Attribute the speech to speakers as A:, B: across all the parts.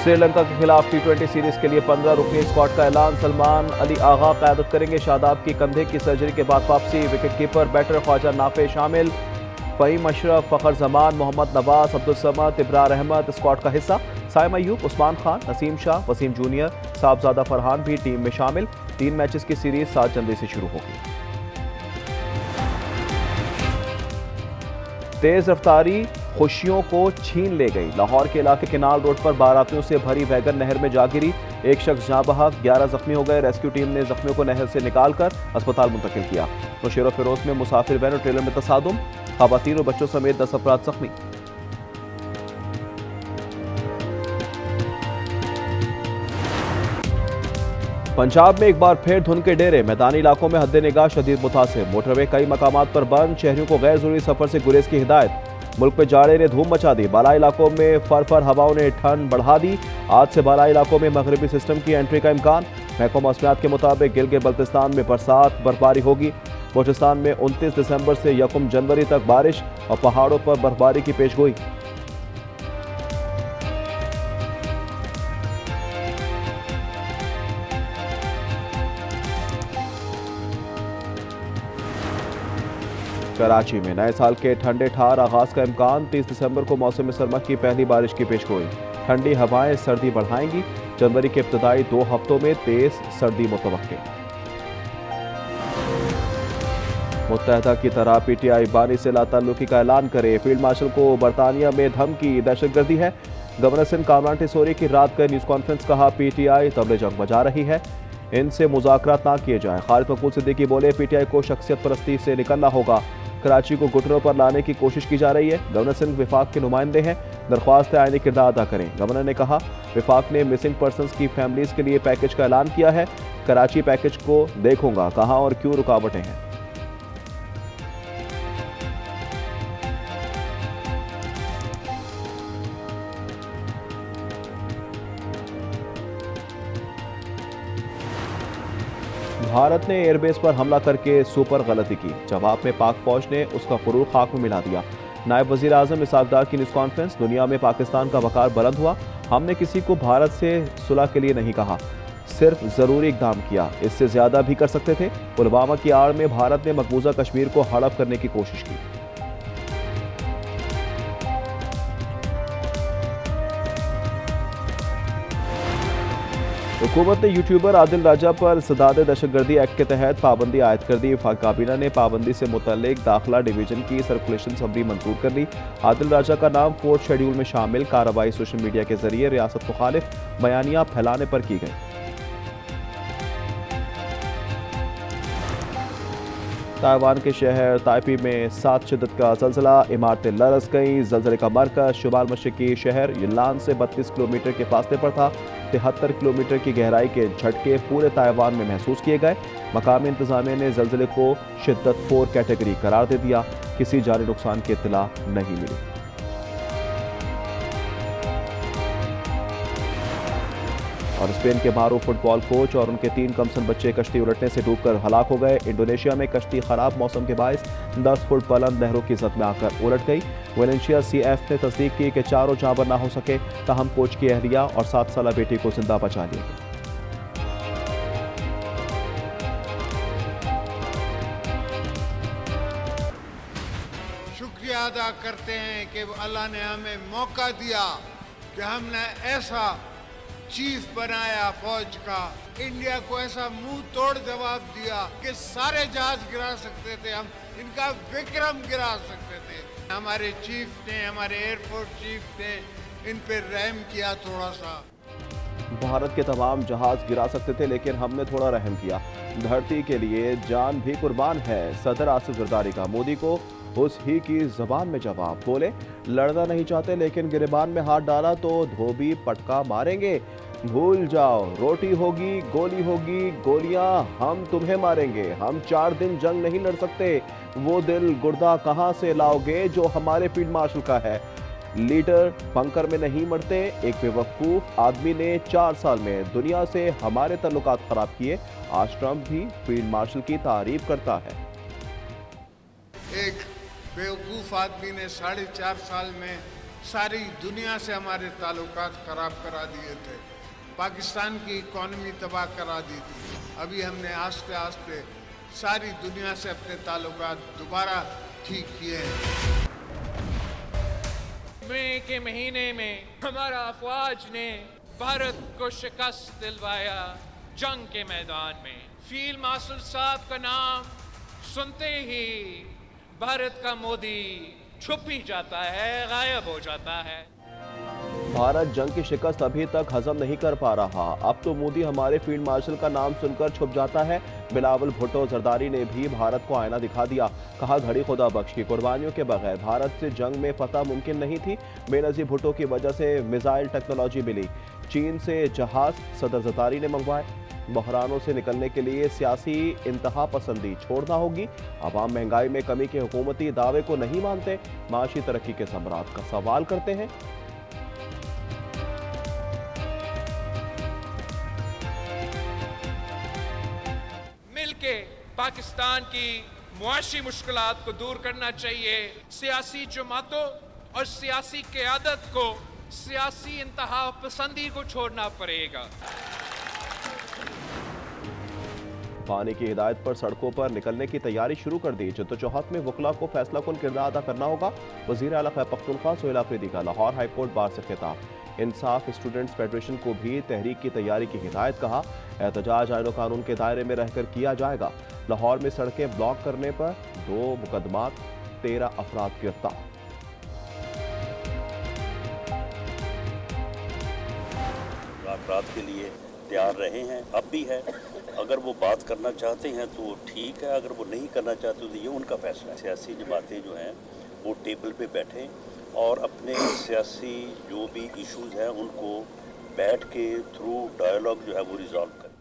A: श्रीलंका के खिलाफ T20 series के लिए 15 रुकनी स्क्वाड का ऐलान। सलमान अली आगा क़यादत करेंगे। शादाब की कंधे की सर्जरी के बाद वापसी। विकेटकीपर बैटर ख्वाजा नाफे शामिल। फ़हीम अशरफ, फ़खर जमान, मोहम्मद नवाज, अब्दुल समद, इब्रार अहमद स्क्वाड का हिस्सा। साइम अयूब, उस्मान खान, नसीम शाह, वसीम जूनियर, साहबजादा फरहान भी टीम में शामिल। 3 मैचेस की सीरीज 7 जनवरी से शुरू होगी। तेज रफ्तारी खुशियों को छीन ले गई। लाहौर के इलाके केनाल रोड पर बारातियों से भरी वैगन नहर में जा गिरी। एक शख्स जहां बहक, 11 जख्मी हो गए। रेस्क्यू टीम ने जख्मियों को नहर से निकालकर अस्पताल मुंतकिल किया। नौशेरा फिरोज में मुसाफिर वैन और ट्रेलर में तसादुम, खवातीन और बच्चों समेत 10 अफराद जख्मी। पंजाब में एक बार फिर धुंध के डेरे। मैदानी इलाकों में हद्दे निगाह शदीद मुतासिर। मोटरवे कई मकामात पर बंद। शहरियों को गैर जरूरी सफर से गुरेज की हिदायत। मुल्क में जाड़े ने धूम मचा दी। बालाई इलाकों में फर हवाओं ने ठंड बढ़ा दी। आज से बालाई इलाकों में मगरबी सिस्टम की एंट्री का इम्कान। महकमा मौसमियात के मुताबिक गिलगित बल्तिस्तान में बरसात बर्फबारी होगी। बलूचिस्तान में 29 दिसंबर से 1 जनवरी तक बारिश और पहाड़ों पर बर्फबारी की पेशगोई। कराची में नए साल के ठंडे ठार आगाज का इम्कान। 30 दिसंबर को मौसम सरमा की पहली बारिश की पेशगोई। ठंडी हवाएं सर्दी बढ़ाएंगी। जनवरी के इब्तदाई 2 हफ्तों में तेज सर्दी मुतवक्के। मुत्तहदा की तरह PTI बानी से लाताल्लुकी का ऐलान करे। फील्ड मार्शल को बरतानिया में धमकी, दहशतगर्दी है। गवर्नर सिंध कामरान टिसोरी की रात का न्यूज कॉन्फ्रेंस, कहा PTI तबले जंग बजा रही है, इनसे मुज़ाकरात ना किए जाए। खालिद मकबूल सिद्दीकी बोले PTI को शख्सियत परस्ती से निकलना होगा। कराची को घुटनों पर लाने की कोशिश की जा रही है। गवर्नर सिंध विफाक के नुमाइंदे हैं, दरख्वास्त है आईनी किरदार अदा करें। गवर्नर ने कहा विफाक ने मिसिंग पर्सनस की फैमिलीज के लिए पैकेज का ऐलान किया है। कराची पैकेज को देखूंगा, कहां और क्यों रुकावटें हैं। भारत ने एयरबेस पर हमला करके सुपर गलती की। जवाब में पाक फौज ने उसका गुरूर खाक में मिला दिया। नायब वजीर आजम इसहाक डार की न्यूज कॉन्फ्रेंस, दुनिया में पाकिस्तान का वकार बुलंद हुआ। हमने किसी को भारत से सुलह के लिए नहीं कहा, सिर्फ जरूरी इकदाम किया। इससे ज्यादा भी कर सकते थे। पुलवामा की आड़ में भारत ने मकबूजा कश्मीर को हड़प करने की कोशिश की। हुकूमत ने यूट्यूबर आदिल राजा पर सदाद दहशतगर्दी एक्ट के तहत पाबंदी आयद कर दी। वफाक काबीना ने पाबंदी से मुतल्लिक दाखिला डिवीजन की सर्कुलेशन समरी मंजूर कर ली। आदिल राजा का नाम 4th शेड्यूल में शामिल। कार्रवाई सोशल मीडिया के जरिए रियासत मुखालिफ बयानियां फैलाने पर की गई। ताइवान के शहर ताइपी में 7 शिद्दत का जल्जला। इमारतें लरस गईं। जल्जले का मरकज शुमाल मशरकी शहर यिल्लान से 32 किलोमीटर के फासले पर था। 73 किलोमीटर की गहराई के झटके पूरे ताइवान में महसूस किए गए। मकामी इंतजामिया ने जल्जले को शिद्दत 4 कैटेगरी करार दे दिया। किसी जानी नुकसान की इत्तला नहीं मिली। और स्पेन के मारूफ फुटबॉल कोच और उनके 3 कमसन बच्चे कश्ती उलटने से डूबकर हलाक हो गए। इंडोनेशिया में कश्ती खराब मौसम के बायस 10 फुट बुलंद नहरों की जद में आकर उलट गई। वेलेंशिया CF ने तस्दीक की कि 4 जाँबर ना हो सके, ताहम कोच की अहलिया और 7 साला बेटी को जिंदा बचा लिया गया।
B: शुक्रिया अदा करते हैं कि अल्लाह ने हमें मौका दिया कि हमने ऐसा चीफ बनाया फौज का। इंडिया को ऐसा मुंह तोड़ जवाब दिया कि सारे जहाज गिरा सकते थे हम, इनका विक्रम गिरा सकते थे। हमारे चीफ ने, हमारे एयरफोर्स चीफ ने इन पे रहम किया थोड़ा सा।
A: भारत के तमाम जहाज गिरा सकते थे, लेकिन हमने थोड़ा रहम किया। धरती के लिए जान भी कुर्बान है। सदर आसिफ जरदारी का मोदी को उस ही की जबान में जवाब। बोले लड़ना नहीं चाहते, लेकिन गिरबान में हाथ डाला तो धोबी पटका मारेंगे। भूल जाओ, रोटी होगी, गोली होगी, गोलियां हम तुम्हें मारेंगे। हम 4 दिन जंग नहीं लड़ सकते। वो दिल गुर्दा कहां से लाओगे जो हमारे फील्ड मार्शल का है। लीडर बंकर में नहीं मरते। एक बेवकूफ आदमी ने 4 साल में दुनिया से हमारे तल्लुकात खराब किए। आज ट्रंप भी फील्ड मार्शल की तारीफ करता है।
B: एक बेवकूफ आदमी ने 4.5 साल में सारी दुनिया से हमारे ताल्लुकात ख़राब करा दिए थे, पाकिस्तान की इकॉनमी तबाह करा दी थी। अभी हमने आस्ते आस्ते सारी दुनिया से अपने ताल्लुकात दोबारा ठीक किए हैं।
C: मई के महीने में हमारा अफवाज ने भारत को शिकस्त दिलवाया जंग के मैदान में। फील्ड मार्शल साहब का नाम सुनते ही भारत का मोदी छुप ही जाता है, गायब हो जाता है।
A: भारत जंग की शिकस्त अभी तक हजम नहीं कर पा रहा, अब तो मोदी हमारे फील्ड मार्शल का नाम सुनकर छुप जाता है। बिलावल भुट्टो जरदारी ने भी भारत को आईना दिखा दिया, कहा घड़ी खुदा बख्श की कुर्बानियों के बगैर भारत से जंग में फतह मुमकिन नहीं थी। बेनजीर भुट्टो की वजह से मिसाइल टेक्नोलॉजी मिली, चीन से जहाज सदर जरदारी ने मंगवाए। बहरानों से निकलने के लिए सियासी इंतहा पसंदी छोड़ना होगी। अवाम महंगाई में कमी के हुकूमती दावे को नहीं मानते, माशी तरक्की के समरात का सवाल करते हैं।
C: मिलके पाकिस्तान की मुआशी मुश्किलात को दूर करना चाहिए। सियासी जमातों और सियासी क़यादत को सियासी इंतहा पसंदी को छोड़ना पड़ेगा।
A: पानी की हिदायत पर सड़कों पर निकलने की तैयारी शुरू कर दी। जद्दोजहद में वकला को फैसला कुन किरदार अदा करना होगा। वज़ीर आला खैबर पख्तूनख्वा सोहेल आफरीदी का लाहौर हाईकोर्ट बार से खिताब। इंसाफ स्टूडेंट्स फेडरेशन को भी तहरीक की तैयारी की हिदायत, कहा एहतजाज आईन कानून के दायरे में रहकर किया जाएगा। लाहौर में सड़कें ब्लॉक करने पर 2 मुकदमात, 13 अफराद गिरफ्तार।
D: रात के लिए तैयार रहे हैं, अब भी है। अगर वो बात करना चाहते हैं तो ठीक है, अगर वो नहीं करना चाहते तो ये उनका फैसला है। सियासी जमातें जो हैं वो टेबल पे बैठें और अपने सियासी जो भी इश्यूज हैं उनको बैठ के थ्रू डायलॉग जो है वो रिजॉल्व करें।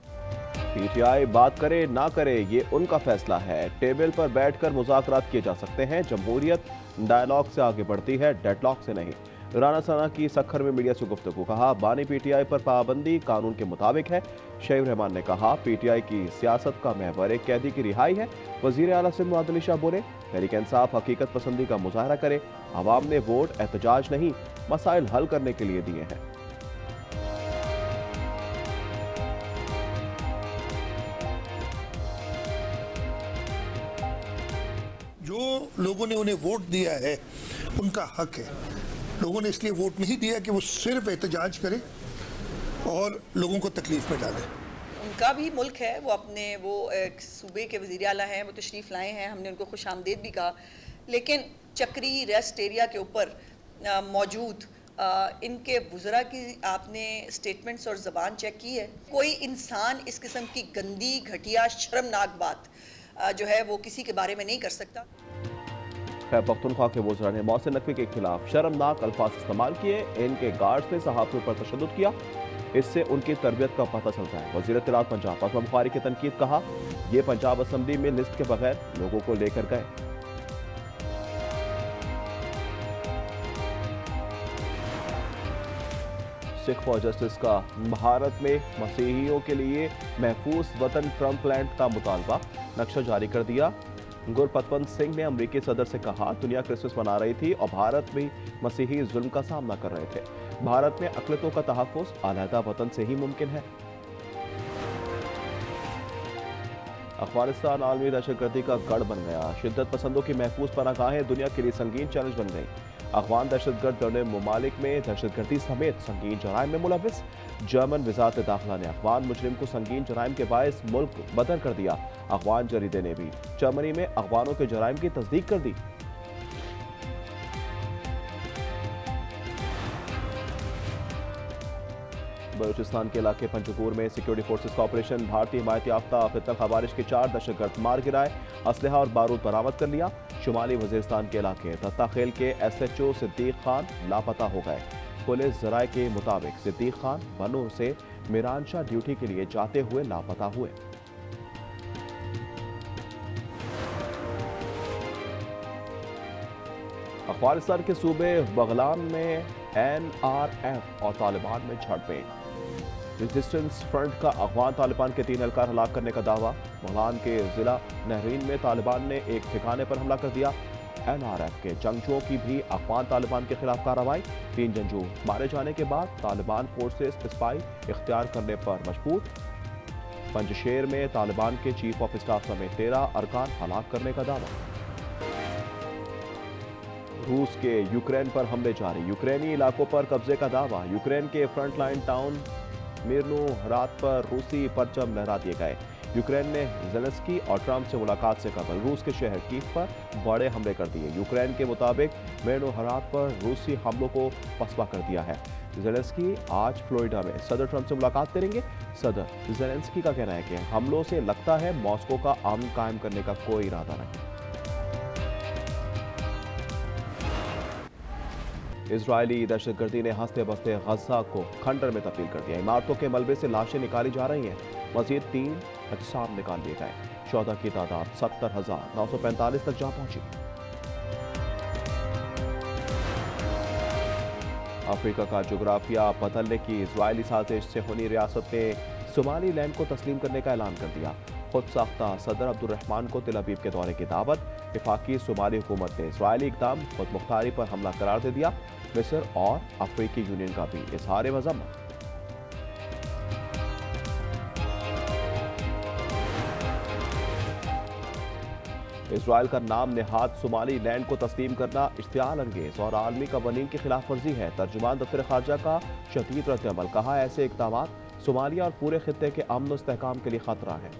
A: पीटीआई बात करे ना करे ये उनका फैसला है। टेबल पर बैठकर मुज़ाकरात किए जा सकते हैं। जमहूरियत डायलॉग से आगे बढ़ती है, डेडलॉक से नहीं। राना सना की सखर में मीडिया से गुफ्तगू, कहा बानी पीटीआई पर पाबंदी कानून के मुताबिक है। शहीद रहमान ने कहा पीटीआई की सियासत का महवर एक कैदी की रिहाई है। वजीर आला सिंध मुआद अली शाह बोले तहरीक इंसाफ हकीकत पसंदी का मुजाहरा करे। अवाम ने वोट एहतजाज नहीं मसाइल हल करने के लिए दिए हैं।
E: जो लोगों ने उन्हें वोट दिया है उनका हक है। लोगों ने इसलिए वोट नहीं दिया कि वो सिर्फ एहतजाज करें और लोगों को तकलीफ में डालें।
F: उनका भी मुल्क है, वो अपने वो एक सूबे के वज़ीर आला हैं, वो तशरीफ़ लाए हैं, हमने उनको खुशामदीद भी कहा। लेकिन चक्री रेस्ट एरिया के ऊपर मौजूद इनके वज़रा की आपने स्टेटमेंट्स और ज़बान चेक की है? कोई इंसान इस किस्म की गंदी घटिया शर्मनाक बात जो है वो किसी के बारे में नहीं कर सकता।
A: खैबर पख्तूनख्वा के वज़रा ने मौसे नकवी के खिलाफ शर्मनाक अल्फाज इस्तेमाल किए। इनके गार्ड्स ने सहाफ़ियों पर तशद्दुद किया, इससे उनकी तरबियत का पता चलता है। वज़ीर इत्तलात पंजाब असमा बुखारी की तनकीद, कहा यह पंजाब असम्बली में लिस्ट के बगैर लोगों को लेकर गए। सिख फॉर जस्टिस का भारत में मसीहियों के लिए महफूज वतन ट्रंप लैंड का मुतालबा, नक्शा जारी कर दिया। गुरपतवंत सिंह ने अमरीकी सदर से कहा दुनिया क्रिसमस मना रही थी और भारत भी मसीही जुल्म का सामना कर रहे थे। भारत में अक़लियतों का तहफ़्फ़ुज़ अलहदा वतन से ही मुमकिन है। अफगानिस्तान आलमी दहशतगर्दी का गढ़ बन गया। शिद्दत पसंदों की महफूज पनाहगाहें दुनिया के लिए संगीन चैलेंज बन गई। अफगान दहशतगर्द दौड़े ममालिक में दहशतगर्दी समेत संगीन जराइम में मुलविस। जर्मन वज़ारत दाखिला ने अफगान मुजरिम को संगीन जराइम के बायस मुल्क बदर कर दिया। अफगान जरीदे ने भी जर्मनी में अफगानों के जराइम की तस्दीक कर दी। बलूचिस्तान के इलाके पंजगूर में सिक्योरिटी फोर्सेस का ऑपरेशन। भारतीय हिमायत याफ्ता फितना खवारिश के 4 दहशतगर्द मार गिराए, असलहा और बारूद बरामद कर लिया। शुमाली वजीरिस्तान के इलाके तत्ताखेल के SHO सिद्दीक खान लापता हो गए। पुलिस जराये के मुताबिक सिद्दीक खान बनूर से मीरानशाह ड्यूटी के लिए जाते हुए लापता हुए। अफगानिस्तान के सूबे बगलान में NRF और तालिबान में झड़पें। रेजिस्टेंस फ्रंट का अफगान तालिबान के 3 एहलकार हलाक करने का दावा। बगलान के जिला नहरीन में तालिबान ने एक ठिकाने पर हमला कर दिया। NRF के जंगजुओं की भी अफगान तालिबान के खिलाफ कार्रवाई। 3 जंगजू मारे जाने के बाद तालिबान फोर्सेस स्पाई इख्तियार करने पर मजबूर। पंजशेर में तालिबान के चीफ ऑफ स्टाफ समेत 13 अरकान हलाक करने का दावा। रूस के यूक्रेन पर हमले जारी, यूक्रेनी इलाकों पर कब्जे का दावा। यूक्रेन के फ्रंटलाइन टाउन मिर्नोहराद पर रूसी परचम लहरा दिए गए। यूक्रेन ने ज़ेलेंस्की और ट्रंप से मुलाकात से कबल रूस के शहर कीव पर बड़े हमले कर दिए। यूक्रेन के मुताबिक मिर्नोहराद पर रूसी हमलों को पसपा कर दिया है। ज़ेलेंस्की आज फ्लोरिडा में सदर ट्रंप से मुलाकात करेंगे। सदर ज़ेलेंस्की का कहना है कि हमलों से लगता है मॉस्को का अमन कायम करने का कोई इरादा नहीं। इजरायली दहशतगर्दी ने हंसते बसते गजा को खंडर में तब्दील कर दिया। इमारतों के मलबे से लाशें निकाली जा रही हैं। मजीद 3 अजसाम निकाल लिए गए। 14 की तादाद 70,945 तक जा पहुंची। अफ्रीका का जोग्राफिया बदलने की इजरायली साजिश से होनी रियासत ने सोमालीलैंड को तस्लीम करने का ऐलान कर दिया। खुद साख्ता सदर अब्दुर्रहमान को तेल अवीव के दौरे की दावत। वफाकी सोमाली हुकूमत ने इजरायली इक़दाम खुद मुख्तारी पर हमला करार दे दिया। मिस्र और अफ्रीकी यूनियन का भी इजहार मज़म्मत। इजराइल का नाम नेहाद सोमाली लैंड को तस्लीम करना इश्तियाल अंगेज और आलमी कवानीन की खिलाफ वर्जी है। तर्जुमान दफ्तर खारजा का शदीद रद्द-ए-अमल, कहा ऐसे इक़दाम सोमालिया और पूरे खित्ते के अमन और इस्तेहकाम के लिए खतरा है।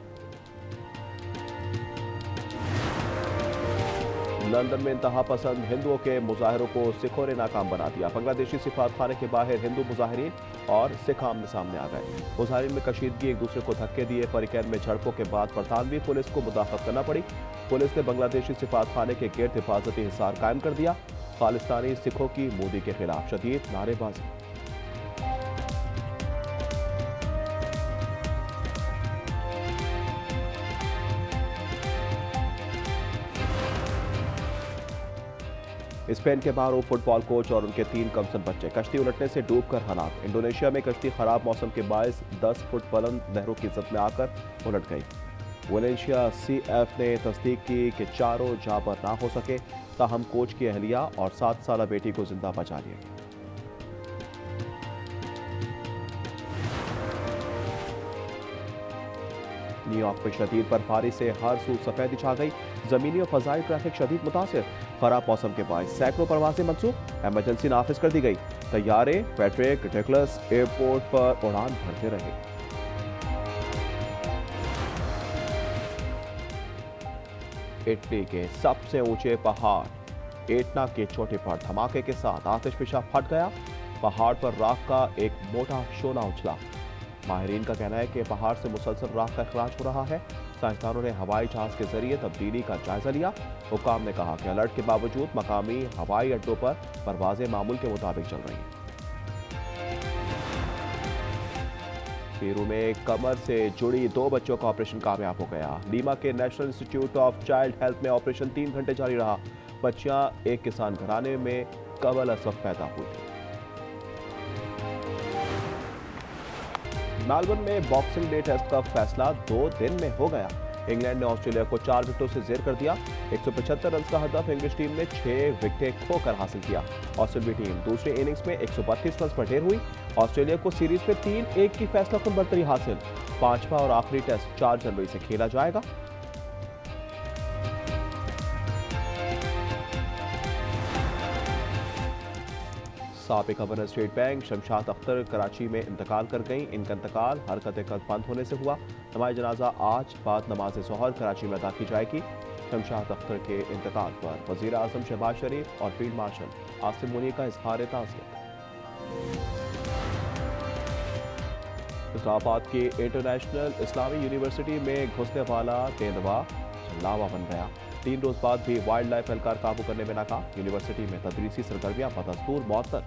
A: लंदन में इंतहा पसंद हिंदुओं के मुजाहरों को सिखों ने नाकाम बना दिया। बांग्लादेशी सिफारतखाने के बाहर हिंदू मुजाहिरीन और सिख आमने सामने आ गए। मुजाहिरीन में कशीदगी, एक दूसरे को धक्के दिए। फरीकैन में झड़पों के बाद बरतानवी पुलिस को मुदाखलत करना पड़ी। पुलिस ने बांग्लादेशी सिफारतखाने के गिर्द हिफाजती हिसार कायम कर दिया। खालिस्तानी सिखों की मोदी के खिलाफ शदीद नारेबाजी। स्पेन के बाहरों फुटबॉल कोच और उनके 3 कमसन बच्चे कश्ती उलटने से डूबकर हलाक। इंडोनेशिया में कश्ती खराब मौसम के बायस 10 फुट बुलंद नहरों की जद में आकर उलट गई। वलेंशिया CF ने तस्दीक की कि चारों जाबर ना हो सके, ताहम कोच की अहलिया और 7 साला बेटी को जिंदा बचा लिया। न्यूयॉर्क में शदीद बर्फबारी से हर सू सफेदी छा गई। जमीनी और फजाई ट्रैफिक शदीद मुतासिर। खराब मौसम के बायस सैकड़ों परवाजें मंसूख, इमरजेंसी नाफिज कर दी गई। तैयारे पैट्रिक डगलस एयरपोर्ट पर उड़ान भरते रहे। इटली के सबसे ऊंचे पहाड़ एटना के चोटी पर धमाके के साथ आतिशफिशा फट गया। पहाड़ पर राख का एक मोटा शोला उछला। माहिरीन का कहना है कि पहाड़ से मुसलसल राख का इखराज हो रहा है। साइंसदानों ने हवाई जहाज के जरिए तब्दीली का जायजा लिया। हुकाम ने कहा कि अलर्ट के बावजूद मकामी हवाई अड्डों पर परवाजें मामूल के मुताबिक चल रही हैं। पेरू में कमर से जुड़ी 2 बच्चों का ऑपरेशन कामयाब हो गया। लीमा के national institute of child health में ऑपरेशन 3 घंटे जारी रहा। बच्चियां एक किसान घराने में कबल अस वक्त पैदा हुई थी। मेलबर्न में बॉक्सिंग डे टेस्ट का फैसला 2 दिन में हो गया। इंग्लैंड ने ऑस्ट्रेलिया को 4 विकेटों से जेर कर दिया। 175 रन का हदफ इंग्लिश टीम ने 6 विकेट खोकर हासिल किया। ऑस्ट्रेलियाई टीम दूसरे इनिंग्स में 132 रन पर ढेर हुई। ऑस्ट्रेलिया को सीरीज में 3-1 की फैसलाकुन बढ़तरी हासिल। 5वां और आखिरी टेस्ट 4 जनवरी से खेला जाएगा। साबिक governor state bank Shamshad Akhtar Karachi में इंतकाल कर गईं। इनका इंतकाल हरकत कल्ब बंद होने से हुआ। नमाज जनाजा आज बाद नमाज ज़ोहर कराची में अदा की जाएगी। शमशाद अख्तर के इंतकाल पर वज़ीर आज़म शहबाज शरीफ और फील्ड मार्शल आसिम मुनीर का इज़हार ताज़ियत। इस्लामाबाद की इंटरनेशनल इस्लामी यूनिवर्सिटी में घुसने वाला तेंदुआ लावा बन गया। 3 रोज बाद भी वाइल्ड लाइफ एहलकार काबू करने में नाकाम। यूनिवर्सिटी में तदरीसी सरगर्मियां बदस्तूर मअतल।